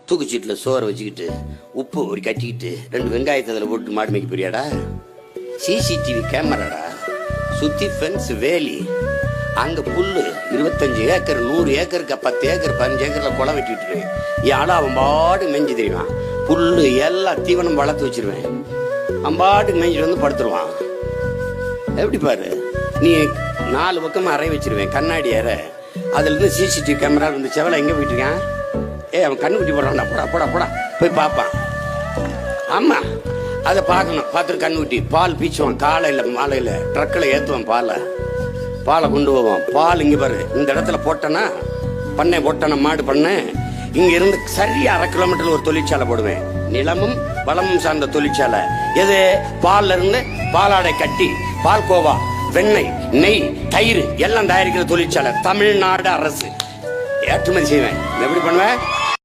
தூக்குச்சீட்டில் சோறை வச்சுக்கிட்டு உப்பு ஒரு கட்டிக்கிட்டு 2 வெங்காயத்தை அதில் போட்டு மாடு மேய்க்க போறியாடா? சிசிடிவி கேமராடா, சுத்தி ஃபென்ஸ் வேலி, அங்க புல்லு 25 ஏக்கர் 100 ஏக்கருக்கு 10 ஏக்கர் 15 ஏக்கர்ல குளம் வெட்டிட்டு என் ஆளா அவன் பாடு மேய்ஞ்சி தெரியுவான். புல்லு எல்லாம் தீவனம் வளர்த்து வச்சிருவேன். அவன் பாட்டுக்கு மேய்ஞ்சிட்டு வந்து படுத்துருவான். எப்படி பாரு, நீ 4 பக்கமா அறை வச்சிருவேன், கண்ணாடி அறை. அதுல இருந்து சிசிடிவி கேமரா இருந்து செவலை எங்க போயிட்டு இருக்கான்? அவன் கண்ணுக்குட்டி போடுறான்டா, போடா போடா போடா போய் பார்ப்பான். ஆமா, அதை பார்க்கணும். பார்த்துட்டு கண்ணுக்குட்டி பால் பீச்சுவான். காலையில மாலையில ட்ரக்கில் ஏற்றுவான். பாலை கொண்டு போவான். பால் இங்கே பாரு, இந்த இடத்துல போட்டேன்னா பண்ணை போட்டேன்னா மாடு பண்ணேன். இங்க இருந்து சரியா 1/2 கிலோமீட்டர்ல ஒரு தொழிற்சாலை போடுவேன். நிலமும் வளமும் சார்ந்த தொழிற்சாலை. எது? பால்ல இருந்து பாலாடை கட்டி பால் கோவா, வெண்ணெய், நெய், தயிர் எல்லாம் தயாரிக்கிற தொழிற்சாலை. தமிழ்நாடு அரசு ஏற்றுமதி செய்வேன். எப்படி பண்ணுவேன்?